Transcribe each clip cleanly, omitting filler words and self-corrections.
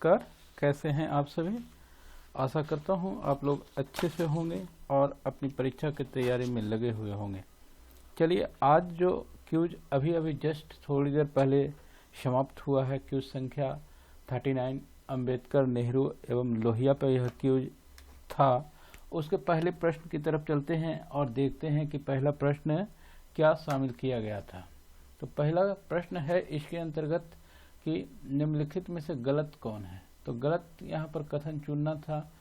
नमस्कार, कैसे हैं आप सभी। आशा करता हूं आप लोग अच्छे से होंगे और अपनी परीक्षा की तैयारी में लगे हुए होंगे। चलिए, आज जो क्यूज अभी जस्ट थोड़ी देर पहले समाप्त हुआ है, क्यूज संख्या 39 अंबेडकर, नेहरू एवं लोहिया पर यह क्यूज था। उसके पहले प्रश्न की तरफ चलते हैं और देखते हैं कि पहला प्रश्न क्या शामिल किया गया था। तो पहला प्रश्न है इसके अंतर्गत कि निम्नलिखित में से गलत कौन है। तो गलत यहाँ पर कथन चुनना था।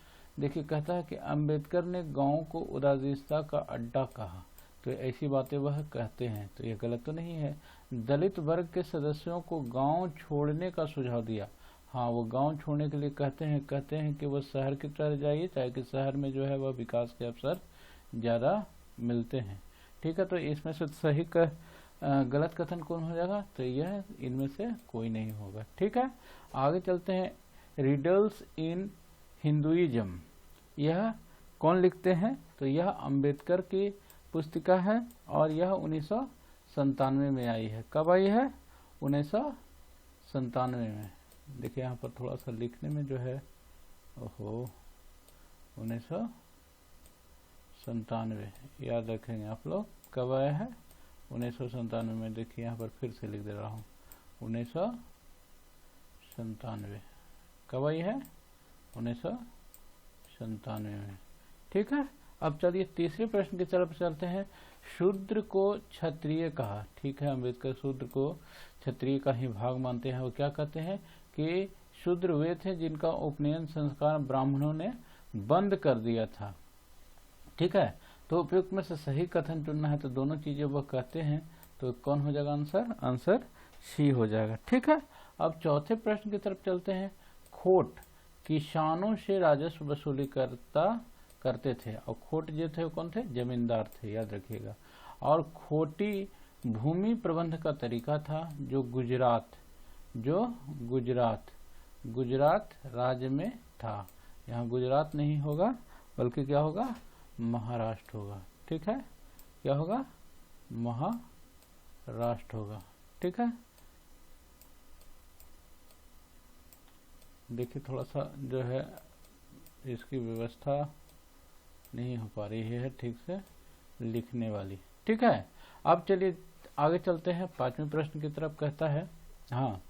देखिए, कहता है कि अंबेडकर ने गांव को उदासीनता का अड्डा कहा। तो ऐसी बातें वह कहते हैं, तो यह गलत तो नहीं है। दलित वर्ग के सदस्यों को गांव छोड़ने का सुझाव दिया। हाँ, वो गांव छोड़ने के लिए कहते हैं कि वह शहर की तरफ जाइए, ताकि शहर में जो है वह विकास के अवसर ज़्यादा मिलते हैं। ठीक है, तो इसमें से सही गलत कथन कौन हो जाएगा? तो यह इनमें से कोई नहीं होगा। ठीक है, आगे चलते हैं। रिडल्स इन हिंदुइज्म, यह कौन लिखते हैं? तो यह अंबेडकर की पुस्तिका है और यह 1997 में आई है। कब आई है? 1997 में। देखिए यहाँ पर थोड़ा सा लिखने में जो है 1997 याद रखेंगे आप लोग। कब आया है? 1997 में। देखिए यहाँ पर फिर से लिख दे रहा हूँ, 1997 कब आई है? 1997 में। ठीक है, अब चलिए तीसरे प्रश्न की तरफ चलते हैं। शूद्र को क्षत्रिय कहा। ठीक है, अंबेडकर शूद्र को क्षत्रिय का ही भाग मानते हैं। वो क्या कहते हैं कि शूद्र वे थे जिनका उपनयन संस्कार ब्राह्मणों ने बंद कर दिया था। ठीक है, तो उपयुक्त में से सही कथन चुनना है। तो दोनों चीजें वह कहते हैं, तो कौन हो जाएगा आंसर? आंसर सी हो जाएगा। ठीक है, अब चौथे प्रश्न की तरफ चलते हैं। खोट किसानों से राजस्व वसूली करते थे, और खोट जो थे वो कौन थे? जमींदार थे, याद रखिएगा। और खोटी भूमि प्रबंध का तरीका था जो गुजरात राज्य में था। यहाँ गुजरात नहीं होगा, बल्कि क्या होगा? महाराष्ट्र होगा। ठीक है, क्या होगा? महाराष्ट्र होगा। ठीक है, देखिए थोड़ा सा जो है इसकी व्यवस्था नहीं हो पा रही है ठीक से लिखने वाली। ठीक है, अब चलिए आगे चलते हैं। पांचवें प्रश्न की तरफ कहता है, हाँ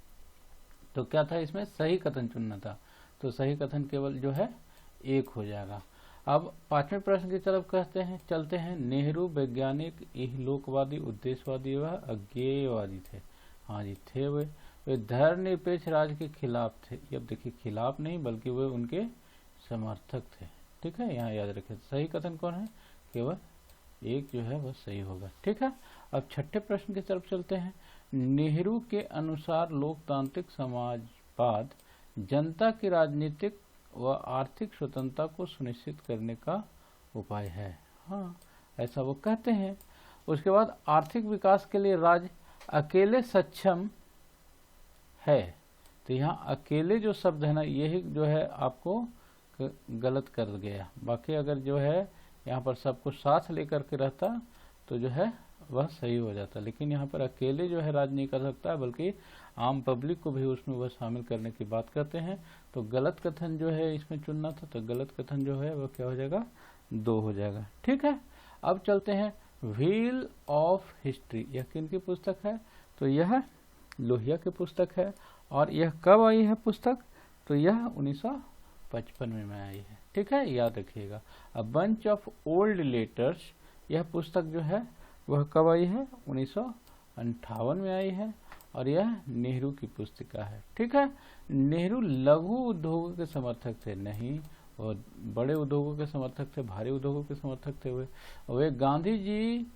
तो क्या था इसमें? सही कथन चुनना था। तो सही कथन केवल जो है एक हो जाएगा। अब पांचवें प्रश्न की तरफ चलते हैं। नेहरू वैज्ञानिक, इहलोकवादी, उद्देश्यवादी व अज्ञेयवादी थे। हाँ जी, थे वे धर्मनिरपेक्ष राज्य के खिलाफ थे। अब देखिए, खिलाफ नहीं बल्कि वे उनके समर्थक थे। ठीक है, यहाँ याद रखें। सही कथन कौन है? केवल एक जो है वह सही होगा। ठीक है, अब छठे प्रश्न की तरफ चलते हैं। नेहरू के अनुसार लोकतांत्रिक समाजवाद जनता की राजनीतिक व आर्थिक स्वतंत्रता को सुनिश्चित करने का उपाय है। हाँ, ऐसा वो कहते हैं। उसके बाद आर्थिक विकास के लिए राज्य अकेले सक्षम है। तो यहाँ अकेले जो शब्द है ना, यही जो है आपको गलत कर गया। बाकी अगर जो है यहाँ पर सबको साथ लेकर के रहता तो जो है वह सही हो जाता, लेकिन यहाँ पर अकेले जो है राज नहीं कर सकता है, बल्कि आम पब्लिक को भी उसमें वह शामिल करने की बात करते हैं। तो गलत कथन जो है इसमें चुनना था, तो गलत कथन जो है वह क्या हो जाएगा? 2 हो जाएगा। ठीक है, अब चलते हैं। व्हील ऑफ हिस्ट्री, यह किनकी पुस्तक है? तो यह लोहिया की पुस्तक है। और यह कब आई है पुस्तक? तो यह 1955 में आई है। ठीक है, याद रखिएगा। A bunch of old letters, यह पुस्तक जो है वह कब आई है? 1958 में आई है। और यह नेहरू की पुस्तिका है। ठीक है, नेहरू लघु उद्योगों के समर्थक थे नहीं, और बड़े उद्योगों के समर्थक थे, भारी उद्योगों के समर्थक थे। वे गांधी जी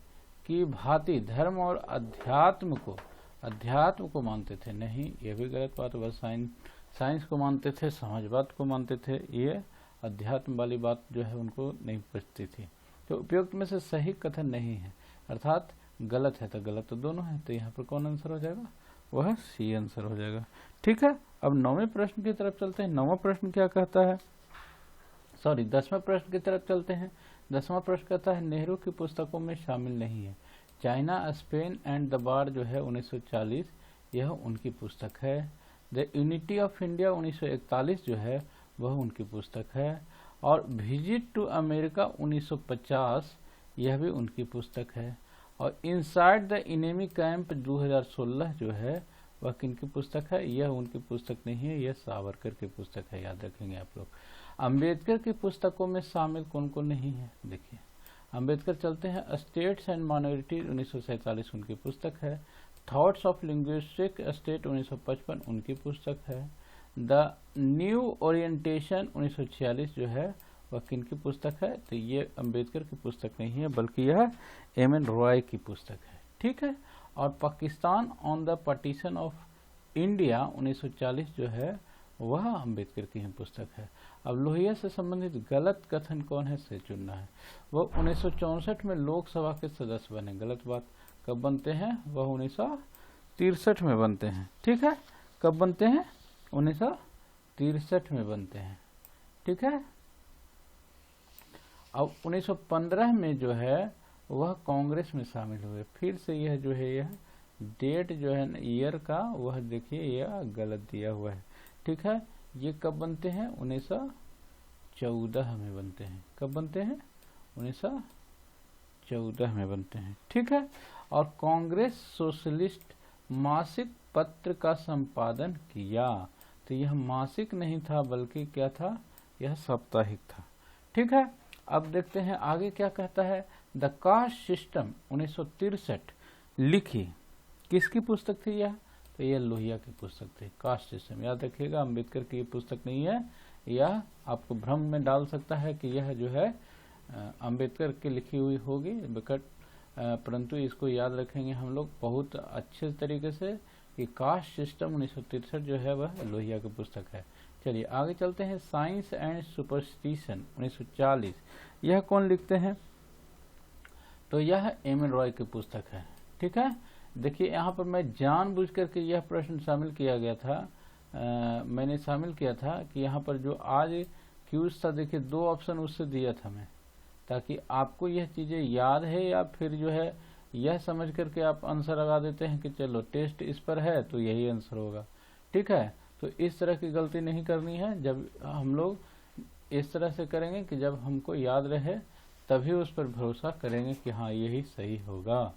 की भांति धर्म और अध्यात्म को मानते थे नहीं, यह भी गलत बात है। बस साइंस को मानते थे, समाजवाद को मानते थे, ये अध्यात्म वाली बात जो है उनको नहीं पचती थी। तो उपयुक्त में से सही कथन नहीं है, अर्थात गलत है। तो गलत तो दोनों है, तो यहाँ पर कौन आंसर हो जाएगा? वह सी आंसर हो जाएगा। ठीक है, अब 9वें प्रश्न की तरफ चलते हैं। 9वां प्रश्न क्या कहता है? 10वें प्रश्न की तरफ चलते हैं। 10वां प्रश्न कहता है, नेहरू की पुस्तकों में शामिल नहीं है। China, Spain and the bar जो है 1940, यह उनकी पुस्तक है। द यूनिटी ऑफ इंडिया 1941 जो है वह उनकी पुस्तक है। और विजिट टू अमेरिका 1950 यह भी उनकी पुस्तक है। और इनसाइड द एनिमी कैंप 2016 जो है वह किनकी पुस्तक है? यह उनकी पुस्तक नहीं है, यह सावरकर की पुस्तक है, याद रखेंगे आप लोग। अंबेडकर की पुस्तकों में शामिल कौन कौन नहीं है? देखिए अंबेडकर चलते हैं, स्टेट्स एंड माइनॉरिटी 1947 उनकी पुस्तक है। थॉट्स ऑफ लिंग्विस्टिक स्टेट 1955 उनकी पुस्तक है। द न्यू ओरिएंटेशन 1946 जो है वह किनकी पुस्तक है? तो ये अंबेडकर की पुस्तक नहीं है, बल्कि यह एम.एन. रॉय की पुस्तक है, ठीक है। और Pakistan on the partition of India 1940 जो है वह अंबेडकर की ही पुस्तक है। अब लोहिया से संबंधित गलत कथन कौन है से चुनना है। वह 1964 में लोकसभा के सदस्य बने, गलत बात। कब बनते हैं? वह 1963 में बनते हैं, ठीक है। कब बनते हैं? 1963 में बनते हैं, ठीक है। अब 1915 में जो है वह कांग्रेस में शामिल हुए। फिर से यह जो है यह डेट जो है ईयर का वह देखिए यह गलत दिया हुआ है, ठीक है। ये कब बनते हैं? 1914 में बनते हैं। कब बनते हैं? 1914 में बनते हैं, ठीक है। और कांग्रेस सोशलिस्ट मासिक पत्र का संपादन किया। तो यह मासिक नहीं था बल्कि क्या था? यह साप्ताहिक था, ठीक है। अब देखते हैं आगे क्या कहता है। द कास्ट सिस्टम 1963 लिखी किसकी पुस्तक थी यह? तो यह लोहिया की पुस्तक थी। कास्ट सिस्टम याद रखिएगा, अंबेडकर की पुस्तक नहीं है। यह आपको भ्रम में डाल सकता है कि यह जो है अंबेडकर की लिखी हुई होगी, परंतु इसको याद रखेंगे हम लोग बहुत अच्छे तरीके से कि कास्ट सिस्टम 1963 जो है वह लोहिया की पुस्तक है। चलिए आगे चलते हैं। साइंस एंड सुपरस्टिशन 1940 यह कौन लिखते हैं? तो यह एम.एन. रॉय की पुस्तक है, ठीक है। देखिए यहाँ पर मैं जानबूझ करके यह प्रश्न शामिल किया गया था, मैंने शामिल किया था कि यहाँ पर जो आज क्यूज था, देखिए 2 ऑप्शन उससे दिया था मैं, ताकि आपको यह चीज़ें याद है या फिर जो है यह समझ करके आप आंसर लगा देते हैं कि चलो टेस्ट इस पर है तो यही आंसर होगा, ठीक है। तो इस तरह की गलती नहीं करनी है। जब हम लोग इस तरह से करेंगे कि जब हमको याद रहे तभी उस पर भरोसा करेंगे कि हाँ यही सही होगा,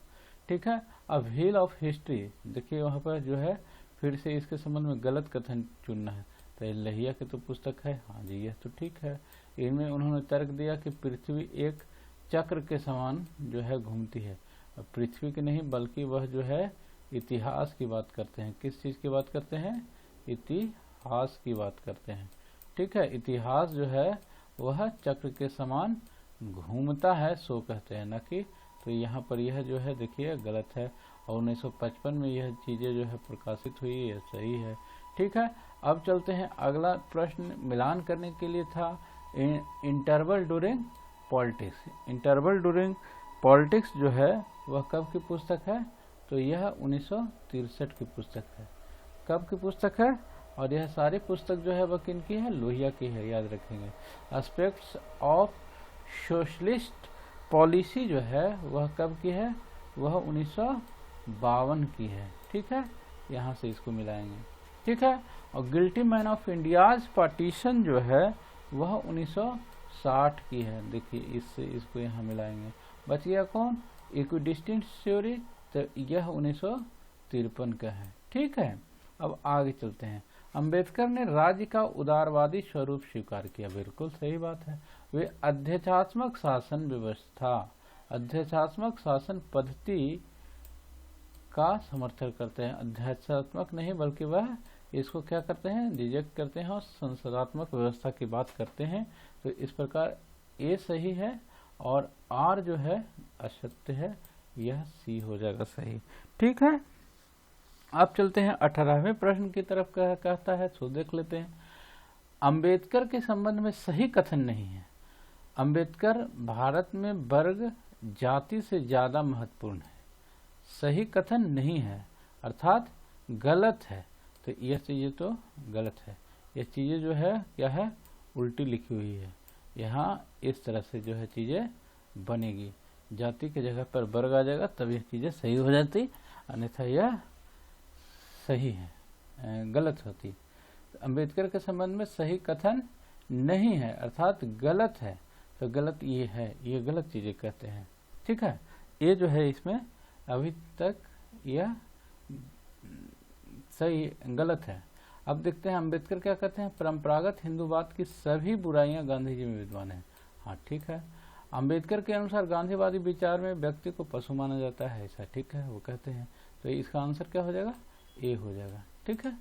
ठीक है। अब व्हील ऑफ हिस्ट्री देखिए वहाँ पर जो है फिर से इसके संबंध में गलत कथन चुनना है। तो ये लोहिया की तो पुस्तक है, हाँ जी यह तो ठीक है। इनमें उन्होंने तर्क दिया कि पृथ्वी एक चक्र के समान जो है घूमती है। अब पृथ्वी की नहीं बल्कि वह जो है इतिहास की बात करते हैं। किस चीज़ की बात करते हैं? इतिहास की बात करते हैं, ठीक है। इतिहास जो है वह चक्र के समान घूमता है सो कहते हैं, न कि। तो यहाँ पर यह जो है देखिए गलत है। और 1955 में यह चीज़ें जो है प्रकाशित हुई, यह सही है, ठीक है। अब चलते हैं अगला प्रश्न मिलान करने के लिए था interval during politics. Interval during politics जो है वह कब की पुस्तक है? तो यह 1963 की पुस्तक है। कब की पुस्तक है? और यह सारी पुस्तक जो है वह किन की है? लोहिया की है, याद रखेंगे। एस्पेक्ट्स ऑफ सोशलिस्ट पॉलिसी जो है वह कब की है? वह 1952 की है, ठीक है। यहाँ से इसको मिलाएंगे, ठीक है। और guilty man of India's partition जो है वह 1960 की है। देखिए इससे इसको यहाँ मिलाएंगे। बच गया कौन? इक्विडिस्टेंट थ्योरी, तो यह 1953 का है, ठीक है। अब आगे चलते हैं। अंबेडकर ने राज्य का उदारवादी स्वरूप स्वीकार किया, बिल्कुल सही बात है। वे अध्यक्षात्मक शासन व्यवस्था, अध्यक्षात्मक शासन पद्धति का समर्थन करते हैं। अध्यक्षात्मक नहीं बल्कि वह इसको क्या करते हैं? रिजेक्ट करते हैं और संसदात्मक व्यवस्था की बात करते हैं। तो इस प्रकार ए सही है और आर जो है असत्य है, यह सी हो जाएगा सही, ठीक है। अब चलते हैं 18वें प्रश्न की तरफ। कहता है सो देख लेते हैं। अंबेडकर के संबंध में सही कथन नहीं है। अंबेडकर भारत में वर्ग जाति से ज्यादा महत्वपूर्ण है, सही कथन नहीं है, अर्थात गलत है। तो यह चीजें तो गलत है। यह चीजें जो है क्या है? उल्टी लिखी हुई है। यहाँ इस तरह से जो है चीजें बनेगी, जाति के जगह पर वर्ग आ जाएगा, तब यह चीजें सही हो जाती, अन्यथा यह सही है, गलत होती। अंबेडकर के संबंध में सही कथन नहीं है अर्थात गलत है, तो गलत ये है, ये गलत चीजें कहते हैं। ठीक है, ये जो है इसमें अभी तक यह सही गलत है। अब देखते हैं अंबेडकर क्या कहते हैं, परंपरागत हिंदूवाद की सभी बुराइयां गांधी जी में विद्यमान है। हाँ ठीक है, अंबेडकर के अनुसार गांधीवादी विचार में व्यक्ति को पशु माना जाता है, ऐसा ठीक है वो कहते हैं, तो इसका आंसर क्या हो जाएगा, ए हो जाएगा। ठीक है,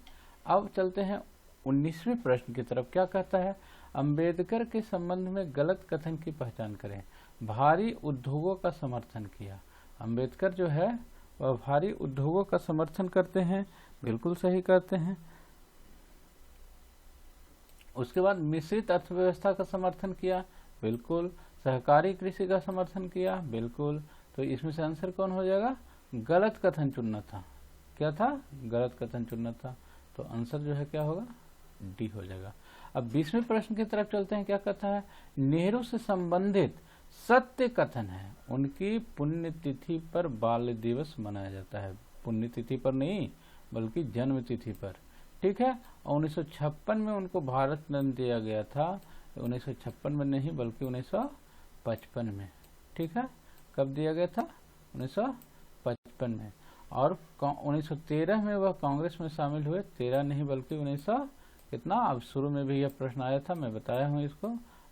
अब चलते हैं 19वें प्रश्न की तरफ। क्या कहता है, अंबेडकर के संबंध में गलत कथन की पहचान करें। भारी उद्योगों का समर्थन किया। अंबेडकर जो है वह भारी उद्योगों का समर्थन करते हैं, बिल्कुल सही करते हैं। उसके बाद मिश्रित अर्थव्यवस्था का समर्थन किया, बिल्कुल। सहकारी कृषि का समर्थन किया, बिल्कुल। तो इसमें से आंसर कौन हो जाएगा, गलत कथन चुनना था। क्या था, गलत कथन चुनना था, तो आंसर जो है क्या होगा, डी हो जाएगा। अब 20वें प्रश्न की तरफ चलते हैं। क्या कहता है, नेहरू से संबंधित सत्य कथन है, उनकी पुण्यतिथि पर बाल दिवस मनाया जाता है। पुण्यतिथि पर नहीं बल्कि जन्म तिथि पर। ठीक है, और 1956 में उनको भारत रत्न दिया गया था। 1956 में नहीं बल्कि 1955 में। ठीक है, कब दिया गया था, 1955 में। और 1913 में वह कांग्रेस में शामिल हुए। 13 नहीं बल्कि 1900 कितना, अब शुरू में भी यह प्रश्न आया था, मैं बताया हूँ इसको,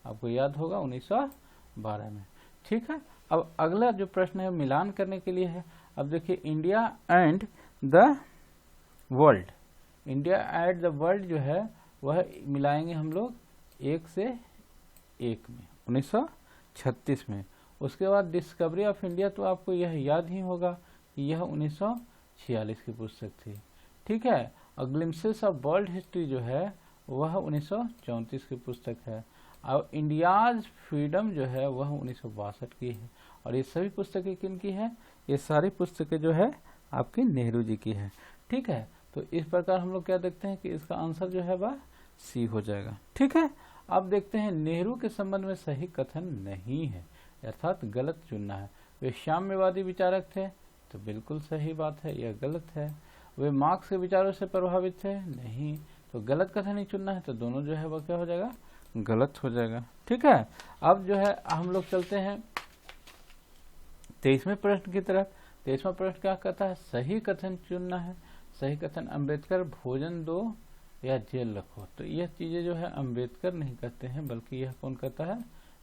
आपको याद होगा, 1912 में। ठीक है, अब अगला जो प्रश्न है मिलान करने के लिए है। अब देखिए, India and the world, India and the world जो है वह मिलाएंगे हम लोग 1 से 1 में, 1936 में। उसके बाद डिस्कवरी ऑफ इंडिया, तो आपको यह याद ही होगा कि यह 1946 की पुस्तक थी। ठीक है, और ग्लिम्पसेस ऑफ वर्ल्ड हिस्ट्री जो है वह 1934 की पुस्तक है। और इंडियाज फ्रीडम जो है वह 1962 की है। और ये सभी पुस्तकें किन की है, ये सारी पुस्तकें जो है आपकी नेहरू जी की है। ठीक है, तो इस प्रकार हम लोग क्या देखते हैं कि इसका आंसर जो है वह सी हो जाएगा। ठीक है, अब देखते हैं नेहरू के संबंध में सही कथन नहीं है अर्थात गलत चुनना है। वे साम्यवादी विचारक थे, तो बिल्कुल सही बात है, यह गलत है। वे मार्क्स के विचारों से प्रभावित थे, नहीं, तो गलत कथन ही चुनना है, तो दोनों जो है वह क्या हो जाएगा, गलत हो जाएगा। ठीक है, अब जो है हम लोग चलते हैं 23वें प्रश्न की तरफ। 23वां प्रश्न क्या कहता है, सही कथन चुनना है। सही कथन, अंबेडकर भोजन दो या जेल रखो। तो यह चीजें जो है अंबेडकर नहीं कहते हैं बल्कि यह कौन कहता है,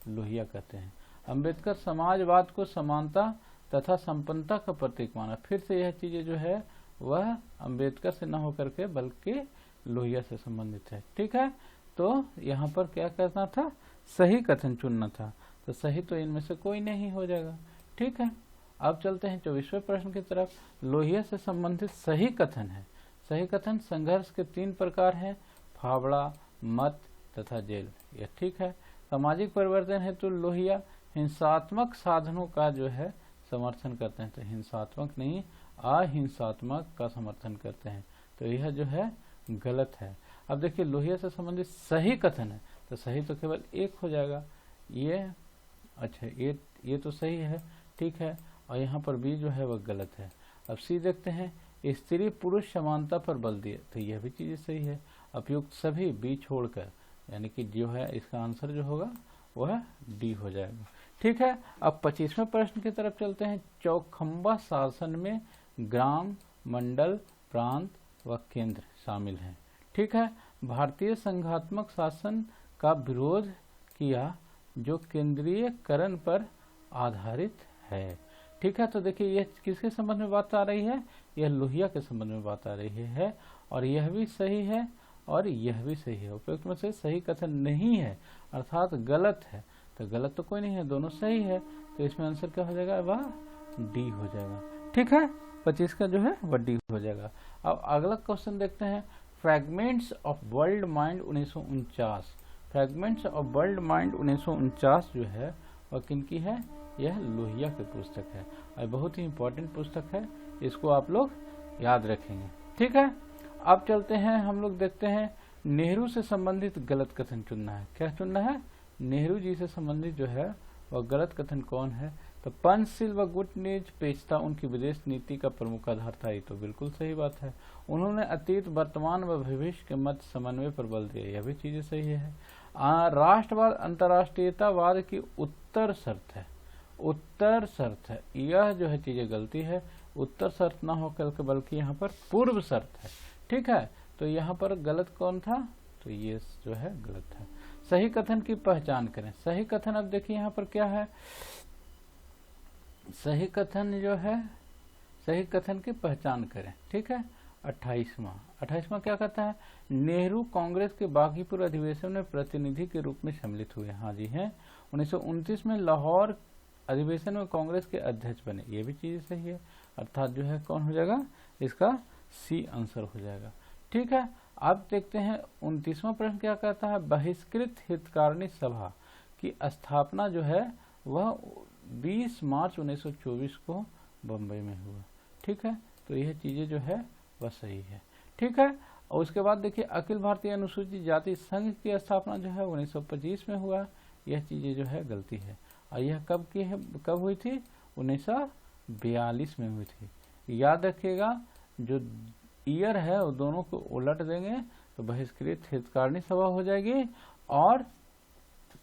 लोहिया कहते हैं। अंबेडकर समाजवाद को समानता तथा संपन्नता का प्रतीक माना। फिर से यह चीजें जो है वह अंबेडकर से न होकर के बल्कि लोहिया से संबंधित है। ठीक है, तो यहाँ पर क्या करना था, सही कथन चुनना था, तो सही तो इनमें से कोई नहीं हो जाएगा। ठीक है, अब चलते हैं 24वें प्रश्न की तरफ। लोहिया से संबंधित सही कथन है। सही कथन, संघर्ष के 3 प्रकार हैं, फावड़ा, मत तथा जेल। यह ठीक है। सामाजिक परिवर्तन हेतु लोहिया हिंसात्मक साधनों का जो है समर्थन करते हैं, तो हिंसात्मक नहीं अहिंसात्मक का समर्थन करते हैं, तो यह जो है गलत है। अब देखिए, लोहिया से संबंधित सही कथन है, तो सही तो केवल एक हो जाएगा, ये अच्छा ये तो सही है। ठीक है, और यहाँ पर बी जो है वह गलत है। अब सी देखते हैं, स्त्री पुरुष समानता पर बल दिए, तो यह भी चीज़ सही है। उपयुक्त सभी बी छोड़कर, यानी कि जो है इसका आंसर जो होगा वह डी हो जाएगा। ठीक है, अब 25वें प्रश्न की तरफ चलते हैं। चौखंबा शासन में ग्राम, मंडल, प्रांत व केंद्र शामिल हैं। ठीक है, भारतीय संघात्मक शासन का विरोध किया जो केंद्रीयकरण पर आधारित है। ठीक है, तो देखिए यह किसके संबंध में बात आ रही है, यह लोहिया के संबंध में बात आ रही है, और यह भी सही है और यह भी सही है। उपयुक्त में से सही कथन नहीं है अर्थात गलत है, तो गलत तो कोई नहीं है, दोनों सही है, तो इसमें आंसर क्या हो जाएगा, वह डी हो जाएगा। ठीक है, 25 का जो है वह डी हो जाएगा। अब अगला क्वेश्चन देखते हैं, fragments of world mind 1949। Fragments of world mind 1949 जो है वह किनकी है, यह लोहिया की पुस्तक है, और बहुत ही इंपॉर्टेंट पुस्तक है, इसको आप लोग याद रखेंगे। ठीक है, अब चलते हैं, हम लोग देखते हैं नेहरू से संबंधित गलत कथन चुनना है। क्या चुनना है, नेहरू जी से संबंधित जो है वह गलत कथन कौन है, तो पंचशील व गुटनीच पेचता उनकी विदेश नीति का प्रमुख आधार था। ये तो बिल्कुल सही बात है। उन्होंने अतीत, वर्तमान व भविष्य के मध्य समन्वय पर बल दिया, यह भी चीजें सही है। राष्ट्रवाद अंतर्राष्ट्रीयतावाद की उत्तर शर्त है, उत्तर शर्त है, यह जो है चीजें गलती है। उत्तर शर्त ना होकर के बल्कि यहाँ पर पूर्व शर्त है, ठीक है। तो यहाँ पर गलत कौन था, तो ये जो है गलत है। सही कथन की पहचान करें। सही कथन, अब देखिए यहाँ पर क्या है, सही कथन जो है, सही कथन की पहचान करें, ठीक है। 28वां क्या कहता है, नेहरू कांग्रेस के बागीपुर अधिवेशन में प्रतिनिधि के रूप में सम्मिलित हुए। हाँ जी हैं। 1929 में लाहौर अधिवेशन में कांग्रेस के अध्यक्ष बने, ये भी चीज सही है। अर्थात जो है कौन हो जाएगा, इसका सी आंसर हो जाएगा, ठीक है। अब देखते हैं 29वां प्रश्न क्या कहता है, बहिष्कृत हितकारिणी सभा की स्थापना जो है वह 20 मार्च 1924 को बम्बई में हुआ, ठीक है। तो यह चीजें जो है वह सही है, ठीक है। और उसके बाद देखिए अखिल भारतीय अनुसूचित जाति संघ की स्थापना जो है 1925 में हुआ, यह चीजें जो है गलती है। और यह कब की है, कब हुई थी, 1942 में हुई थी। याद रखिएगा, जो ईयर है वो दोनों को उलट देंगे तो बहिष्कृत हितकारिणी सभा हो जाएगी, और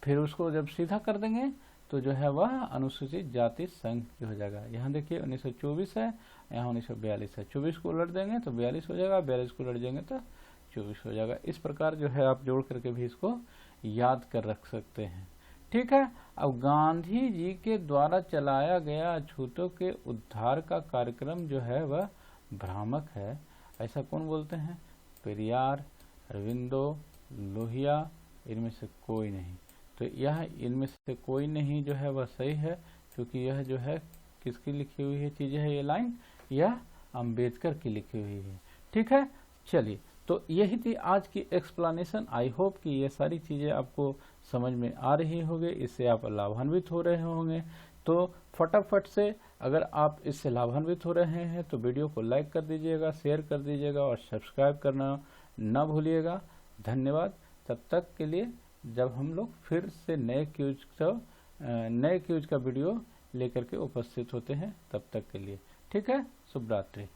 फिर उसको जब सीधा कर देंगे तो जो है वह अनुसूचित जाति संघ की हो जाएगा। यहाँ देखिए 1924 है, यहाँ 1942 है, 24 को उलट देंगे तो 42 हो जाएगा, 42 को उलट देंगे तो 24 हो जाएगा। इस प्रकार जो है आप जोड़ करके भी इसको याद कर रख सकते हैं, ठीक है। अब गांधी जी के द्वारा चलाया गया अछूतों के उद्धार का कार्यक्रम जो है वह भ्रामक है, ऐसा कौन बोलते हैं, पेरियार, अरविंदो, लोहिया, इनमें से कोई नहीं। तो यह इनमें से कोई नहीं जो है वह सही है, क्योंकि यह जो है किसकी लिखी हुई है चीजें है, ये लाइन यह अंबेडकर की लिखी हुई है, ठीक है। चलिए, तो यही थी आज की एक्सप्लेनेशन। आई होप कि ये सारी चीजें आपको समझ में आ रही होंगे, इससे आप लाभान्वित हो रहे होंगे। तो फटाफट से अगर आप इससे लाभान्वित हो रहे हैं तो वीडियो को लाइक कर दीजिएगा, शेयर कर दीजिएगा और सब्सक्राइब करना ना भूलिएगा। धन्यवाद। तब तक के लिए जब हम लोग फिर से नए क्यूज का वीडियो लेकर के उपस्थित होते हैं, तब तक के लिए ठीक है। शुभ रात्रि।